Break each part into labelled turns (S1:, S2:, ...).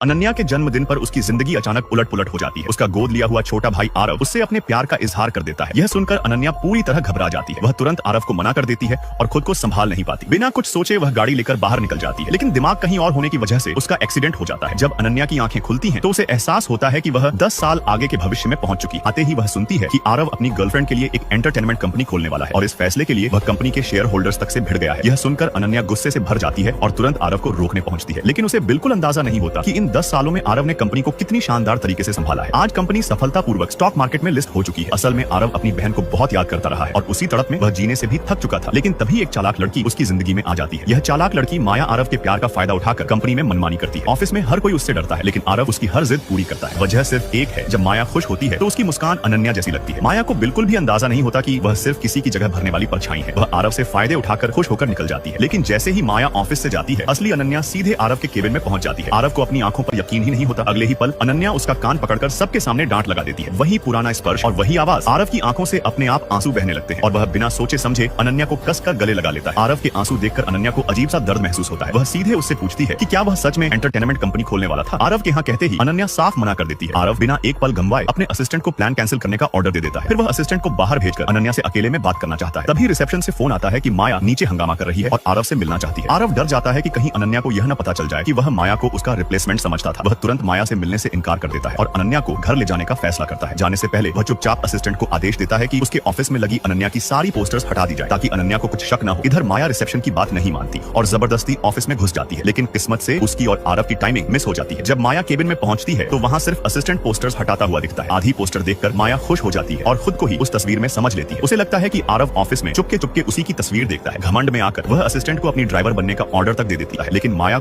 S1: अनन्या के जन्मदिन पर उसकी जिंदगी अचानक उलट पुलट हो जाती है। उसका गोद लिया हुआ छोटा भाई आरव उससे अपने प्यार का इजहार कर देता है। यह सुनकर अनन्या पूरी तरह घबरा जाती है। वह तुरंत आरव को मना कर देती है और खुद को संभाल नहीं पाती। बिना कुछ सोचे वह गाड़ी लेकर बाहर निकल जाती है, लेकिन दिमाग कहीं और होने की वजह से उसका एक्सीडेंट हो जाता है। जब अनन्या की आंखें खुलती हैं, तो उसे एहसास होता है कि वह 10 साल आगे के भविष्य में पहुंच चुकी है। आते ही वह सुनती है कि आरव अपनी गर्लफ्रेंड के लिए एक एंटरटेनमेंट कंपनी खोलने वाला है और इस फैसले के लिए वह कंपनी के शेयर होल्डर्स तक से भिड़ गया है। यह सुनकर अनन्या गुस्से से भर जाती है और तुरंत आरव को रोकने पहुंचती है, लेकिन उसे बिल्कुल अंदाजा नहीं होता कि इन 10 सालों में आरव ने कंपनी को कितनी शानदार तरीके से संभाला है। आज कंपनी सफलतापूर्वक स्टॉक मार्केट में लिस्ट हो चुकी है। असल में आरव अपनी बहन को बहुत याद करता रहा है और उसी तड़प में वह जीने से भी थक चुका था। लेकिन तभी एक चालाक लड़की उसकी जिंदगी में आ जाती है। यह चालाक लड़की माया आरव के प्यार का फायदा उठाकर कंपनी में मनमानी करती है। ऑफिस में हर कोई उससे डरता है, लेकिन आरव उसकी हर जिद पूरी करता है। वजह सिर्फ एक है, जब माया खुश होती है तो उसकी मुस्कान अनन्या जैसी लगती है। माया को बिल्कुल भी अंदाजा नहीं होता कि वह सिर्फ किसी की जगह भरने वाली परछाई है। वह आरव से फायदे उठाकर खुश होकर निकल जाती है, लेकिन जैसे ही माया ऑफिस से जाती है, असली अनन्या सीधे आरव के केबिन में पहुंच जाती है। आरव को अपनी आंखों पर यकीन ही नहीं होता। अगले ही पल अनन्या उसका कान पकड़कर सबके सामने डांट लगा देती है। वही पुराना स्पर्श और वही आवाज। आरव की आंखों से अपने आप आंसू बहने लगते हैं और वह बिना सोचे समझे अनन्या को कसकर गले लगा लेता है। आरव के आंसू देखकर अनन्या को अजीब सा दर्द महसूस होता है। वह सीधे उससे पूछती है कि क्या वह सच में एंटरटेनमेंट कंपनी खोलने वाला था। आरव के यहाँ कहते ही अनन्या साफ मना कर देती है। आरव बिना एक पल गंवाए अपने असिस्टेंट को प्लान कैंसिल करने का ऑर्डर दे देता है। फिर वह असिस्टेंट को बाहर भेजकर अनन्या से अकेले में बात करना चाहता है। तभी रिसेप्शन से फोन आता है कि माया नीचे हंगामा कर रही है और आरव से मिलना चाहती है। आरव डर जाता है कि कहीं अनन्या को यह न पता चल जाए कि वह माया को उसका रिप्लेसमेंट समझता था। वह तुरंत माया से मिलने से इनकार कर देता है और अनन्या को घर ले जाने का फैसला करता है। जाने से पहले वह चुपचाप असिस्टेंट को आदेश देता है कि उसके ऑफिस में लगी अनन्या की सारी पोस्टर्स हटा दी जाए, ताकि अनन्या को कुछ शक न हो। इधर माया रिसेप्शन की बात नहीं मानती और जबरदस्ती ऑफिस में घुस जाती है, लेकिन किस्मत से उसकी और आरव की टाइमिंग मिस हो जाती है। जब माया केबिन में पहुंचती है तो वहां सिर्फ असिस्टेंट पोस्टर्स हटाता हुआ दिखता है। आधी पोस्टर देखकर माया खुश हो जाती है और खुद को ही उस तस्वीर में समझ लेती है। उसे लगता है कि आरव ऑफिस में चुपके चुपके उसी की तस्वीर देखता है। घमंड में आकर वह असिस्टेंट को अपनी ड्राइवर बनने का ऑर्डर तक दे देती है, लेकिन माया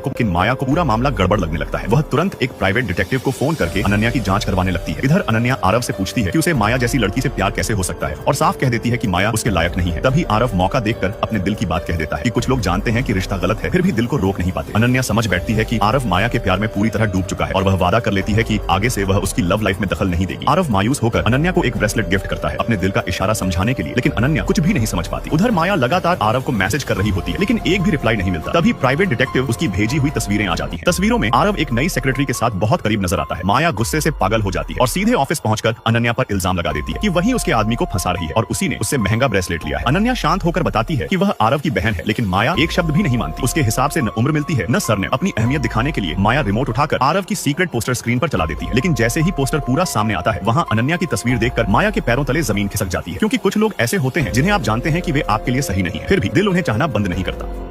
S1: को पूरा मामला गड़बड़ लगने लगता है। वह तुरंत एक प्राइवेट डिटेक्टिव को फोन करके अनन्या की जांच करवाने लगती है। इधर अनन्या आरव से पूछती है कि उसे माया जैसी लड़की से प्यार कैसे हो सकता है और साफ कह देती है कि माया उसके लायक नहीं है। तभी आरव मौका देखकर अपने दिल की बात कह देता है कि कुछ लोग जानते हैं कि रिश्ता गलत है, फिर भी दिल को रोक नहीं पाते। अनन्या समझ बैठती है कि आरव माया के प्यार में पूरी तरह डूब चुका है और वह वादा कर लेती है कि आगे से वह उसकी लव लाइफ में दखल नहीं देगी। आरव मायूस होकर अनन्या को एक ब्रेसलेट गिफ्ट करता है अपने दिल का इशारा समझाने के लिए, लेकिन अनन्या कुछ भी नहीं समझ पाती। उधर माया लगातार आरव को मैसेज कर रही होती है, लेकिन एक भी रिप्लाई नहीं मिलता। तभी प्राइवेट डिटेक्टिव उसकी भेजी हुई तस्वीरें आ जाती हैं। तस्वीरों में आरव एक नई सेक्रेटरी के साथ बहुत करीब नजर आता है। माया गुस्से से पागल हो जाती है और सीधे ऑफिस पहुंचकर अनन्या पर इल्जाम लगा देती है कि वही उसके आदमी को फंसा रही है और उसी ने उससे महंगा ब्रेसलेट लिया है। अनन्या शांत होकर बताती है कि वह आरव की बहन है, लेकिन माया एक शब्द भी नहीं मानती। उसके हिसाब से न उम्र मिलती है न सरनेम। अपनी अहमियत दिखाने के लिए माया रिमोट उठाकर आरव की सीक्रेट पोस्टर स्क्रीन पर चला देती है, लेकिन जैसे ही पोस्टर पूरा सामने आता है, वहाँ अनन्या की तस्वीर देखकर माया के पैरों तले जमीन खिसक जाती है, क्योंकि कुछ लोग ऐसे होते हैं जिन्हें आप जानते हैं कि वे आपके लिए सही नहीं है, फिर भी दिल उन्हें चाहना बंद नहीं करता।